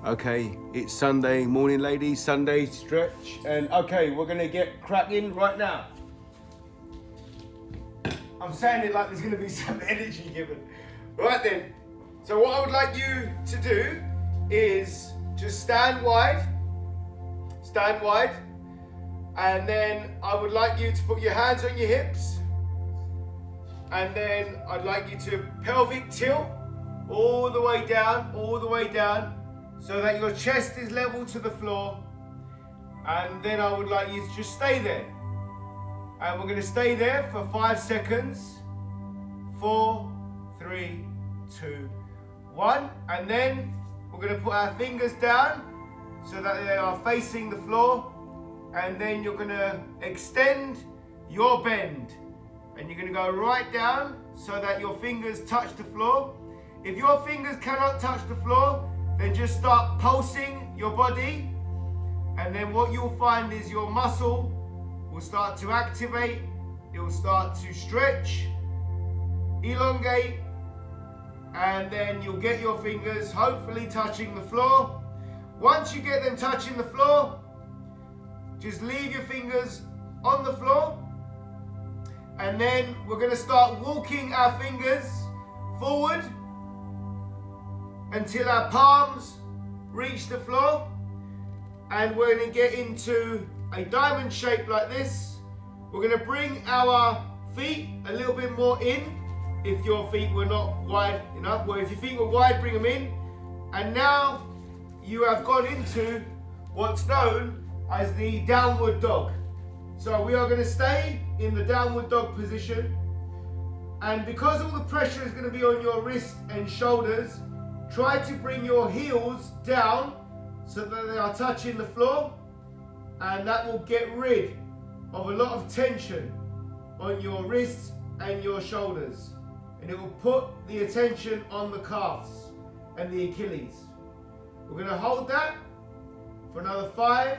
Okay, it's Sunday morning, ladies. Sunday stretch. And okay, we're going to get cracking right now. I'm saying it like there's going to be some energy given. Right then. So what I would like you to do is just stand wide. Stand wide. And then I would like you to put your hands on your hips. And then I'd like you to pelvic tilt all the way down, so that your chest is level to the floor. And then I would like you to just stay there. And we're going to stay there for 5 seconds. 4, 3, 2, 1. And then we're going to put our fingers down so that they are facing the floor. And then you're going to extend your bend. And you're going to go right down so that your fingers touch the floor. If your fingers cannot touch the floor, then just start pulsing your body, and then what you'll find is your muscle will start to activate, it will start to stretch, elongate, and then you'll get your fingers hopefully touching the floor. Once you get them touching the floor, just leave your fingers on the floor, and then we're going to start walking our fingers forward until our palms reach the floor, and we're going to get into a diamond shape like this. We're going to bring our feet a little bit more in. If your feet were not wide enough, well, if your feet were wide, bring them in. And now you have gone into what's known as the downward dog. So we are going to stay in the downward dog position, and because all the pressure is going to be on your wrists and shoulders, try to bring your heels down so that they are touching the floor, and that will get rid of a lot of tension on your wrists and your shoulders, and it will put the attention on the calves and the Achilles. We're going to hold that for another 5,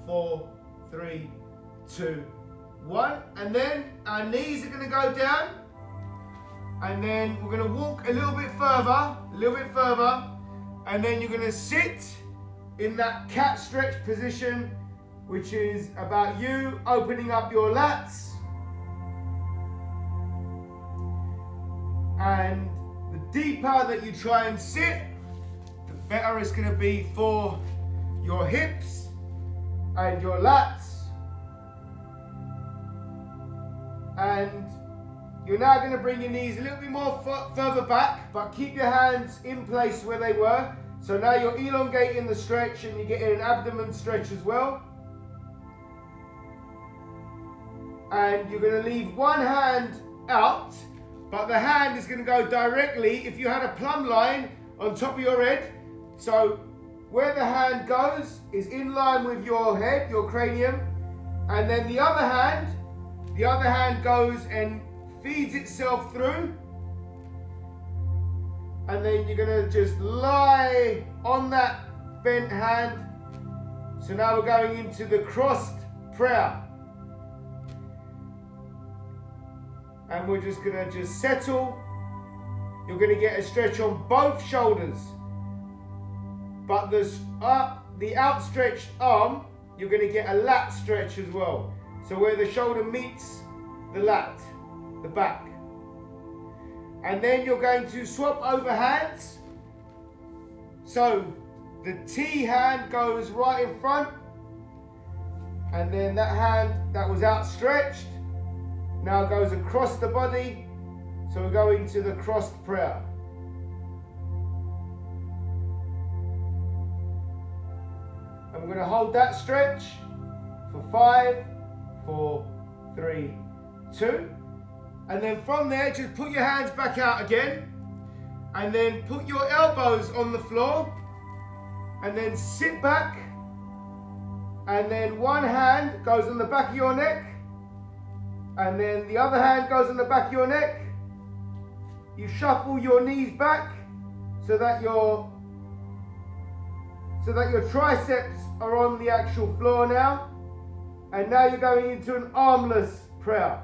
4, 3, 2, 1, and then our knees are going to go down. And then we're going to walk a little bit further, and then you're going to sit in that cat stretch position, which is about you opening up your lats. And the deeper that you try and sit, the better it's going to be for your hips and your lats. And you're now going to bring your knees a little bit more further back, but keep your hands in place where they were. So now you're elongating the stretch, and you're getting an abdomen stretch as well. And you're going to leave one hand out, but the hand is going to go directly, if you had a plumb line, on top of your head. So where the hand goes is in line with your head, your cranium. And then the other hand goes and feeds itself through, and then you're going to just lie on that bent hand. So now we're going into the crossed prayer, and we're just going to just settle. You're going to get a stretch on both shoulders, but the outstretched arm, you're going to get a lat stretch as well. So where the shoulder meets the lat, the back. And then you're going to swap over hands. So the T hand goes right in front, and then that hand that was outstretched now goes across the body. So we're going to the crossed prayer. And we're going to hold that stretch for 5, 4, 3, 2. And then from there, just put your hands back out again, and then put your elbows on the floor, and then sit back, and then one hand goes on the back of your neck, and then the other hand goes on the back of your neck. You shuffle your knees back so that your triceps are on the actual floor now, and now you're going into an armless prayer.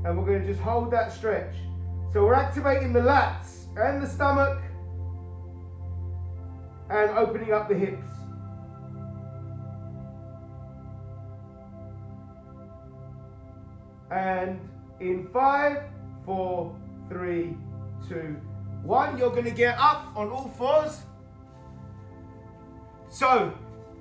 And we're going to just hold that stretch. So we're activating the lats and the stomach, and opening up the hips. And in 5, 4, 3, 2, 1, you're going to get up on all fours. So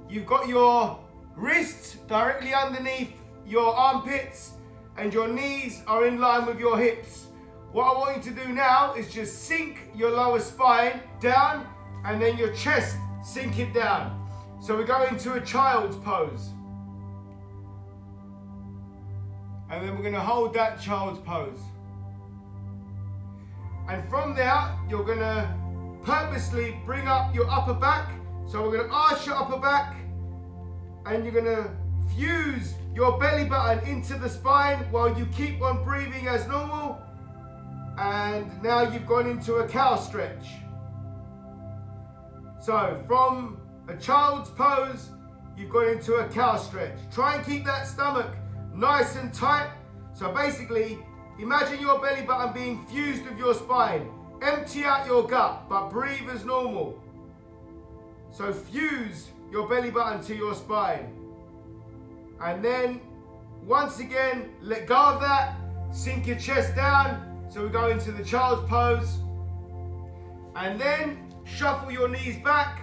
you've got your wrists directly underneath your armpits and your knees are in line with your hips. What I want you to do now is just sink your lower spine down and then your chest, sink it down. So we go into a child's pose. And then we're going to hold that child's pose. And from there, you're going to purposely bring up your upper back. So we're going to arch your upper back and you're going to fuse your belly button into the spine while you keep on breathing as normal. And now you've gone into a cow stretch. So from a child's pose, you've gone into a cow stretch. Try and keep that stomach nice and tight. So basically, imagine your belly button being fused with your spine. Empty out your gut, but breathe as normal. So fuse your belly button to your spine. And then, once again, let go of that. Sink your chest down. So we go into the child's pose. And then, shuffle your knees back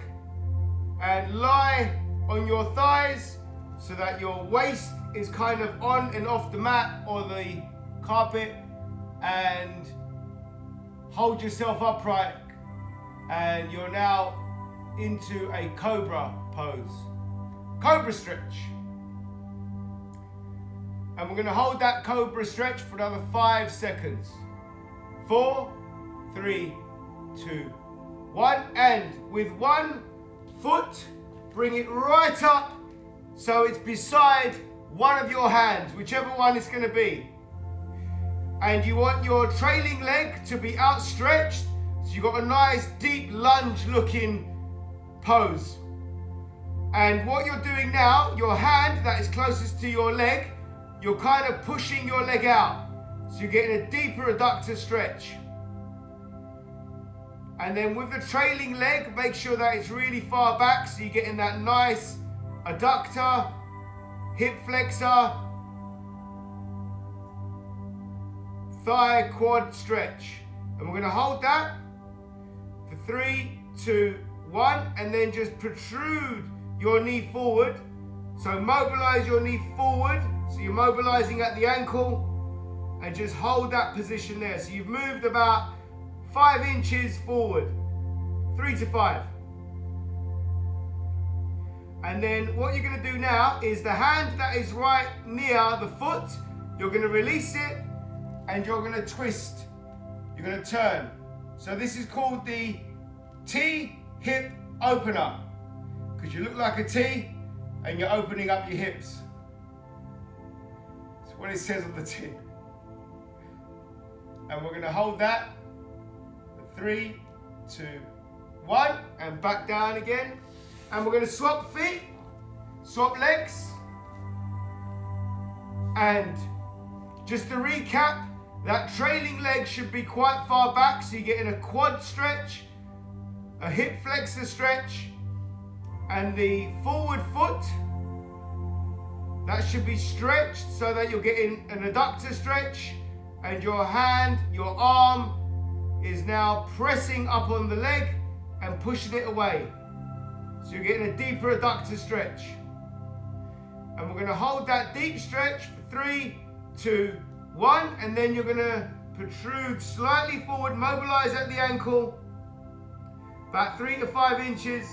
and lie on your thighs so that your waist is kind of on and off the mat or the carpet, and hold yourself upright, and you're now into a cobra pose. Cobra stretch. And we're going to hold that cobra stretch for another 5 seconds. 4, 3, 2, 1. And with one foot, bring it right up so it's beside one of your hands, whichever one it's going to be. And you want your trailing leg to be outstretched, so you've got a nice deep lunge looking pose. And what you're doing now, your hand that is closest to your leg, you're kind of pushing your leg out. So you're getting a deeper adductor stretch. And then with the trailing leg, make sure that it's really far back, so you're getting that nice adductor, hip flexor, thigh quad stretch. And we're going to hold that for 3, 2, 1, and then just protrude your knee forward. So mobilize your knee forward, so you're mobilizing at the ankle, and just hold that position there. So you've moved about 5 inches forward, 3 to 5. And then what you're going to do now is the hand that is right near the foot, you're going to release it and you're going to twist. You're going to turn. So this is called the T hip opener, because you look like a T and you're opening up your hips. That's what it says on the tin. And we're going to hold that for 3, 2, 1, and back down again. And we're going to swap feet, swap legs. And just to recap, that trailing leg should be quite far back, so you're getting a quad stretch, a hip flexor stretch, and the forward foot, that should be stretched so that you're getting an adductor stretch, and your hand, your arm is now pressing up on the leg and pushing it away. So you're getting a deeper adductor stretch. And we're going to hold that deep stretch for 3, 2, 1, and then you're going to protrude slightly forward, mobilize at the ankle, about 3 to 5 inches,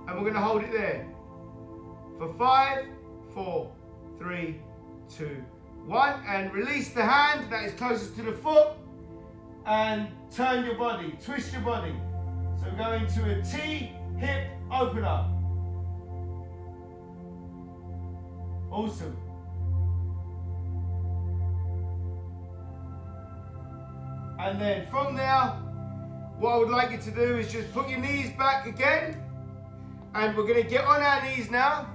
and we're going to hold it there for 5, 4, 3, 2, 1, and release the hand that is closest to the foot, and turn your body, twist your body. So we're going to a T hip opener. Awesome. And then from there, what I would like you to do is just put your knees back again, and we're going to get on our knees now,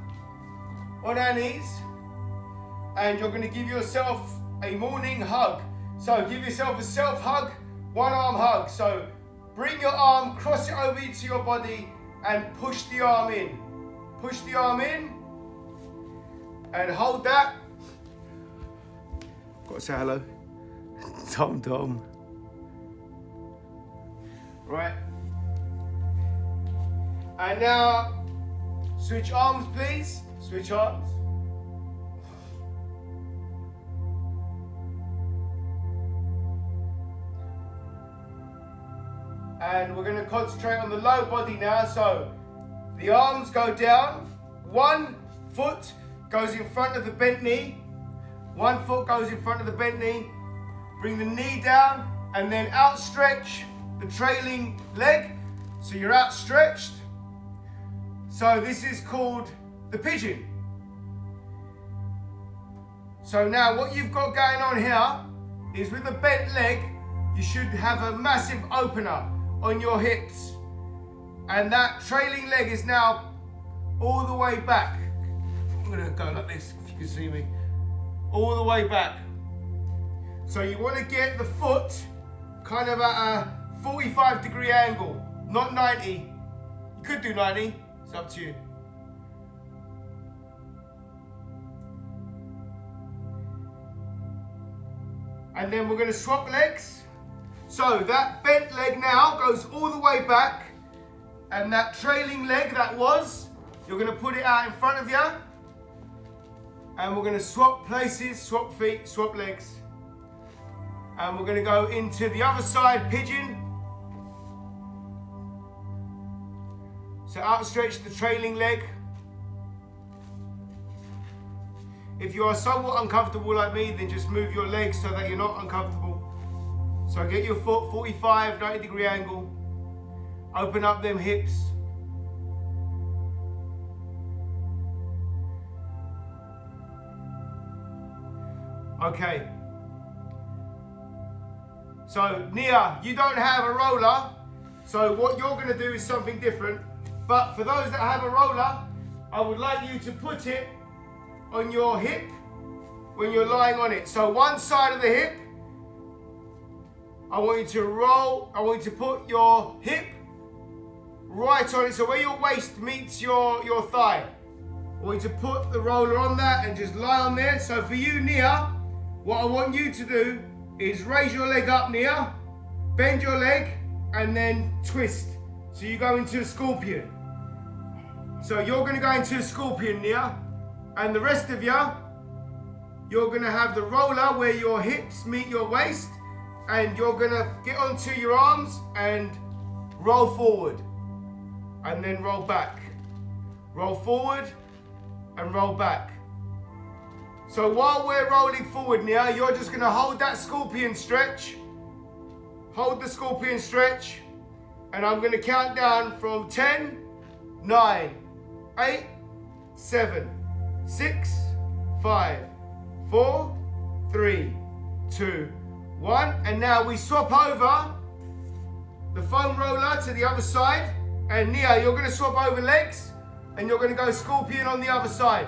on our knees, and you're going to give yourself a morning hug. So give yourself a self hug, one arm hug. So bring your arm, cross it over to your body, and push the arm in. Push the arm in and hold that. Got to say hello. Tom. Right. And now switch arms, please. Switch arms. And we're going to concentrate on the low body now. So the arms go down. One foot goes in front of the bent knee. One foot goes in front of the bent knee. Bring the knee down and then outstretch the trailing leg. So you're outstretched. So this is called the pigeon. So now what you've got going on here is with the bent leg, you should have a massive opener on your hips. And that trailing leg is now all the way back. I'm gonna go like this if you can see me. All the way back. So you want to get the foot kind of at a 45-degree angle, not 90. You could do 90, it's up to you. And then we're going to swap legs. So that bent leg now goes all the way back, and that trailing leg you're going to put it out in front of you, and we're going to swap places, swap feet, swap legs. And we're going to go into the other side, pigeon. So outstretch the trailing leg. If you are somewhat uncomfortable like me, then just move your legs so that you're not uncomfortable. So get your foot 45, 90-degree angle. Open up them hips. Okay. So Nia, you don't have a roller. So what you're going to do is something different. But for those that have a roller, I would like you to put it on your hip when you're lying on it. So one side of the hip, I want you to roll, I want you to put your hip right on it. So where your waist meets your thigh, I want you to put the roller on that and just lie on there. So for you, Nia, what I want you to do is raise your leg up, Nia, bend your leg, and then twist. So you go into a scorpion. So you're going to go into a scorpion, Nia, and the rest of you, you're going to have the roller where your hips meet your waist, and you're going to get onto your arms and roll forward, and then roll back. Roll forward and roll back. So while we're rolling forward, Nia, you're just going to hold that scorpion stretch. Hold the scorpion stretch. And I'm going to count down from 10, 9, 8, 7, 6, 5, 4, 3, 2, 1. And now we swap over the foam roller to the other side. And Nia, you're going to swap over legs and you're going to go scorpion on the other side.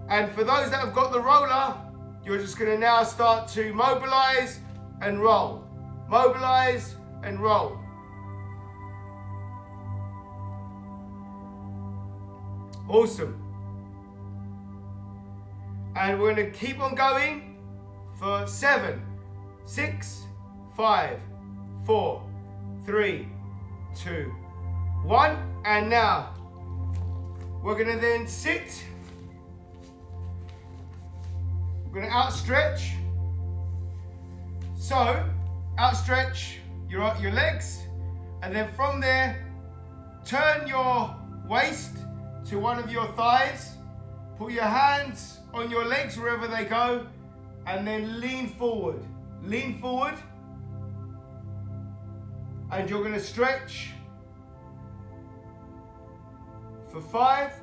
And for those that have got the roller, you're just going to now start to mobilize and roll. Mobilize and roll. Awesome. And we're going to keep on going for 7, 6, 5, 4, 3, 2, 1. And now we're going to then sit. We're going to outstretch. So outstretch your legs, and then from there turn your waist to one of your thighs, put your hands on your legs wherever they go, and then lean forward. Lean forward, and you're going to stretch for 5,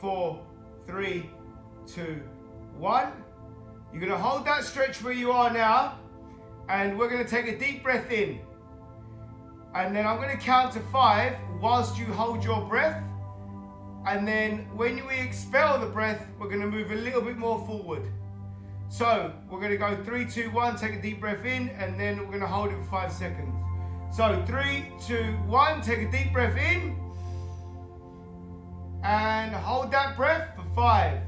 4, 3, 2, 1. You're going to hold that stretch where you are now, and we're going to take a deep breath in. And then I'm going to count to 5 whilst you hold your breath. And then when we expel the breath, we're going to move a little bit more forward. So we're going to go 3, 2, 1, take a deep breath in, and then we're going to hold it for 5 seconds. So 3, 2, 1, take a deep breath in. And hold that breath for 5,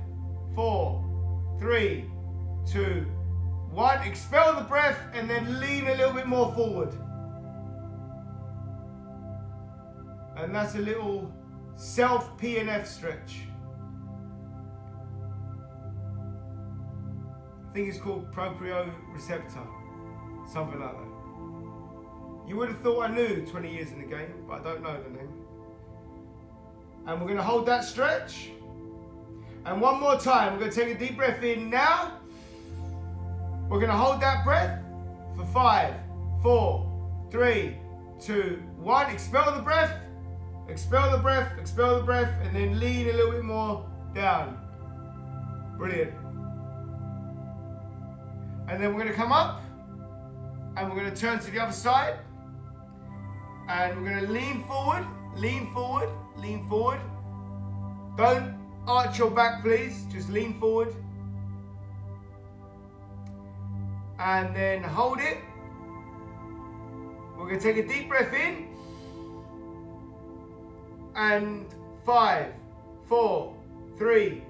4, 3, 2, 1. Expel the breath and then lean a little bit more forward. And that's a little self PNF stretch. I think it's called proprioceptor, something like that. You would have thought I knew 20 years in the game, but I don't know the name. And we're going to hold that stretch. And one more time, we're going to take a deep breath in now. We're going to hold that breath for 5, 4, 3, 2, 1. Expel the breath, expel the breath, expel the breath, and then lean a little bit more down. Brilliant. And then we're going to come up and we're going to turn to the other side. And we're going to lean forward, lean forward, lean forward. Don't arch your back, please. Just lean forward. And then hold it. We're going to take a deep breath in. And 5, 4, 3,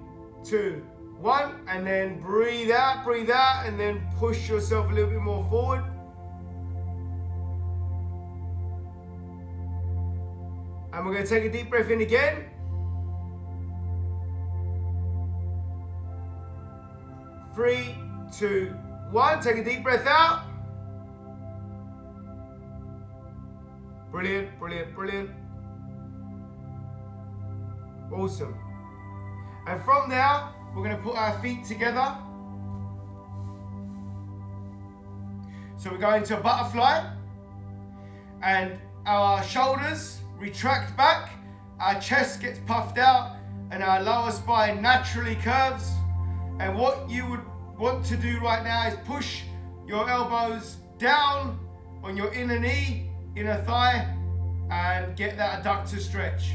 2, 1. And then breathe out, and then push yourself a little bit more forward. And we're going to take a deep breath in again. 3, 2, 1. Take a deep breath out. Brilliant, brilliant, brilliant. Awesome. And from there, we're going to put our feet together. So we go into a butterfly. And our shoulders retract back, our chest gets puffed out, and our lower spine naturally curves. And what you would want to do right now is push your elbows down on your inner knee, inner thigh, and get that adductor stretch.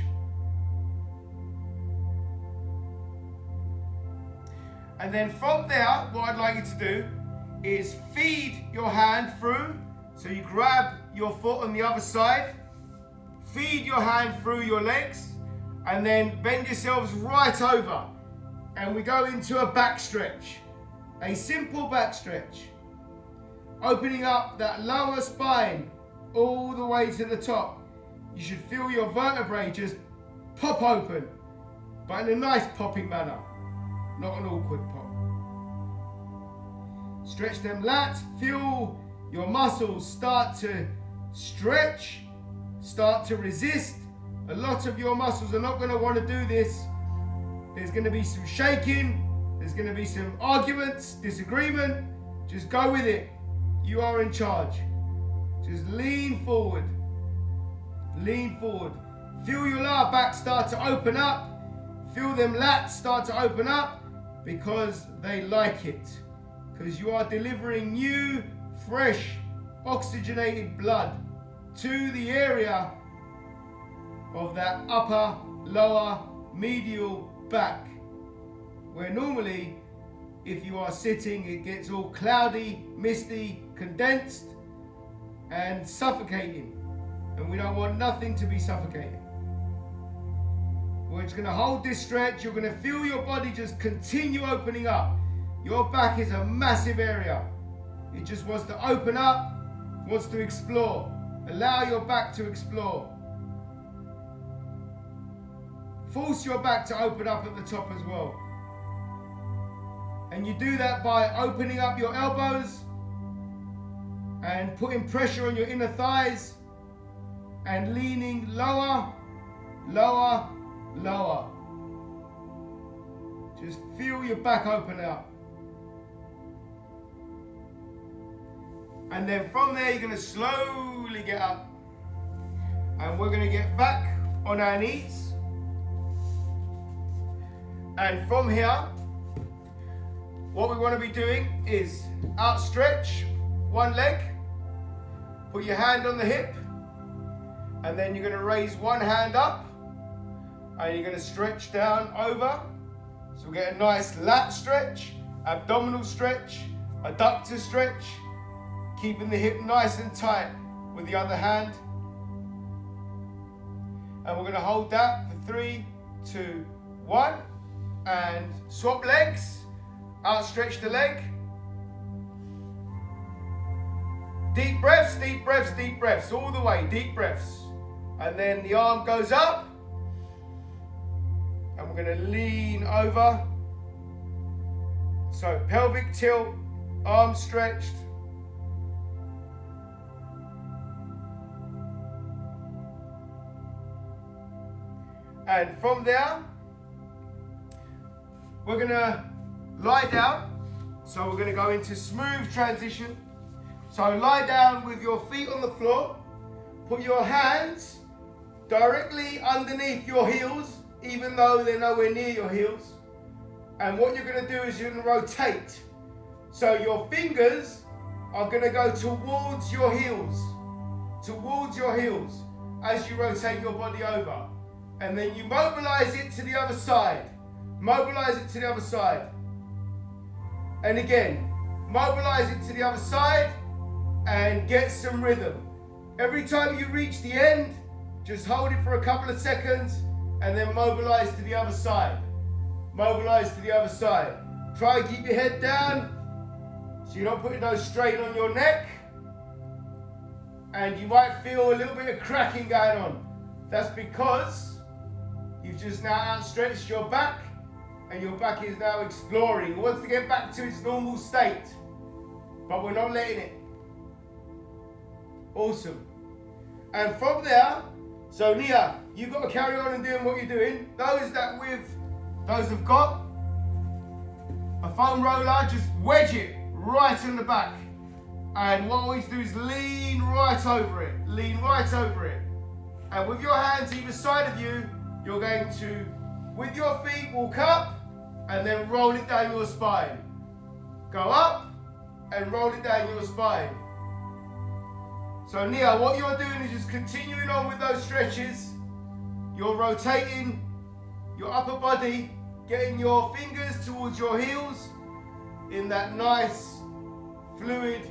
And then from there, what I'd like you to do is feed your hand through. So you grab your foot on the other side, feed your hand through your legs, and then bend yourselves right over. And we go into a back stretch, a simple back stretch, opening up that lower spine all the way to the top. You should feel your vertebrae just pop open, but in a nice popping manner, not an awkward pop. Stretch them lats, feel your muscles start to stretch, start to resist. A lot of your muscles are not going to want to do this. There's going to be some shaking, there's going to be some arguments, disagreement. Just go with it. You are in charge. Just lean forward. Lean forward. Feel your lower back start to open up. Feel them lats start to open up because they like it. Because you are delivering new, fresh, oxygenated blood to the area of that upper, lower, medial back, where normally if you are sitting it gets all cloudy, misty, condensed and suffocating, and we don't want nothing to be suffocating. We're just going to hold this stretch. You're going to feel your body just continue opening up. Your back is a massive area. It just wants to open up, wants to explore. Allow your back to explore. Force your back to open up at the top as well. And you do that by opening up your elbows and putting pressure on your inner thighs and leaning lower, lower, lower. Just feel your back open up. And then from there, you're going to slowly get up. And we're going to get back on our knees. And from here, what we want to be doing is outstretch one leg, put your hand on the hip, and then you're going to raise one hand up, and you're going to stretch down over. So we get a nice lat stretch, abdominal stretch, adductor stretch, keeping the hip nice and tight. with the other hand. And we're going to hold that for 3, 2, 1. And swap legs. Outstretch the leg. Deep breaths, deep breaths, deep breaths. All the way, deep breaths. And then the arm goes up. And we're going to lean over. So pelvic tilt, arms stretched. And from there, we're going to lie down. So we're going to go into smooth transition. So lie down with your feet on the floor. Put your hands directly underneath your heels, even though they're nowhere near your heels. And what you're going to do is you're going to rotate. So your fingers are going to go towards your heels. Towards your heels as you rotate your body over. And then you mobilize it to the other side. Mobilize it to the other side. And again, mobilize it to the other side and get some rhythm. Every time you reach the end, just hold it for a couple of seconds and then mobilize to the other side. Mobilize to the other side. Try and keep your head down so you're not putting no strain on your neck. And you might feel a little bit of cracking going on. That's because you've just now outstretched your back and your back is now exploring. It wants to get back to its normal state, but we're not letting it. Awesome. And from there, so Nia, you've got to carry on and doing what you're doing. Those who've got a foam roller, just wedge it right in the back. And what I always do is lean right over it. Lean right over it. And with your hands either side of you, you're going to, with your feet, walk up and then roll it down your spine. Go up and roll it down your spine. So Nia, what you're doing is just continuing on with those stretches. You're rotating your upper body, getting your fingers towards your heels in that nice, fluid,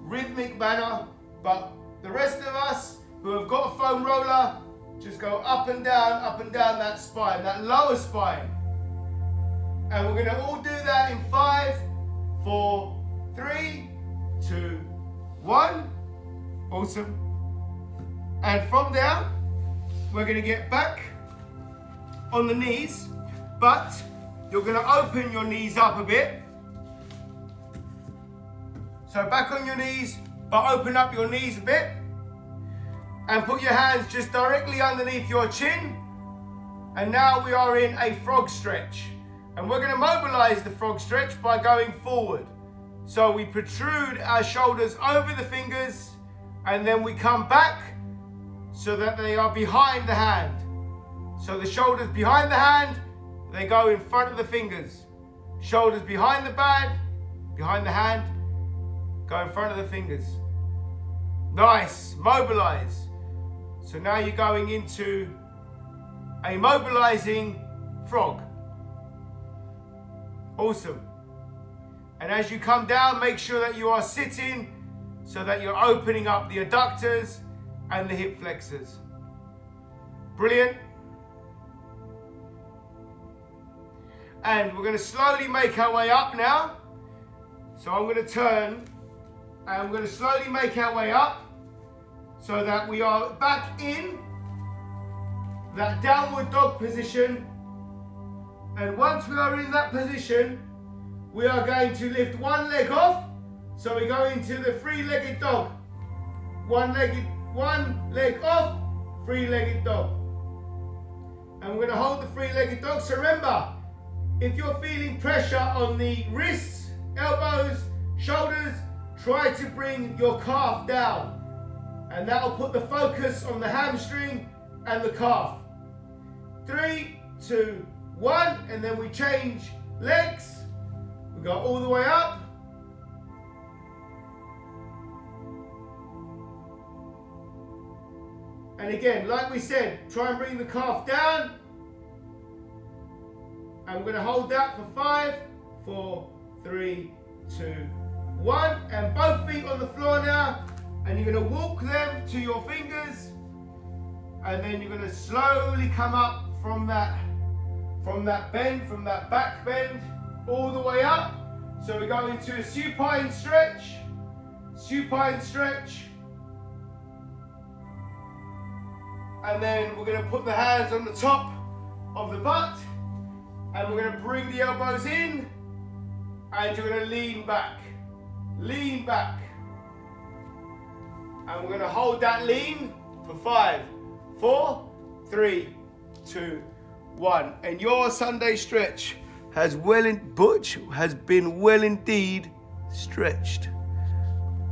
rhythmic manner. But the rest of us who have got a foam roller, just go up and down that spine, that lower spine. And we're going to all do that in 5, 4, 3, 2, 1. Awesome. And from there, we're going to get back on the knees, but you're going to open your knees up a bit. So back on your knees, but open up your knees a bit. And put your hands just directly underneath your chin. And now we are in a frog stretch. And we're going to mobilize the frog stretch by going forward. So we protrude our shoulders over the fingers and then we come back so that they are behind the hand. So the shoulders behind the hand, they go in front of the fingers. Shoulders behind the hand, go in front of the fingers. Nice, mobilize. So now you're going into a mobilizing frog. Awesome. And as you come down, make sure that you are sitting so that you're opening up the adductors and the hip flexors. Brilliant. And we're going to slowly make our way up now. So I'm going to turn and I'm going to slowly make our way up so that we are back in that downward dog position. And once we are in that position, we are going to lift one leg off. So we go into the three-legged dog. One leg off, three-legged dog. And we're going to hold the three-legged dog. So remember, if you're feeling pressure on the wrists, elbows, shoulders, try to bring your calf down. And that will put the focus on the hamstring and the calf. 3, 2, 1, and then we change legs. We go all the way up. And again, like we said, try and bring the calf down. And we're going to hold that for 5, 4, 3, 2, 1. And both feet on the floor now. and you're going to walk them to your fingers, and then you're going to slowly come up from that bend, from that back bend, all the way up. So we're going to a supine stretch, and then we're going to put the hands on the top of the butt, and we're going to bring the elbows in, and you're going to lean back, and we're going to hold that lean for 5, 4, 3, 2, 1, and your Sunday stretch has been well indeed stretched.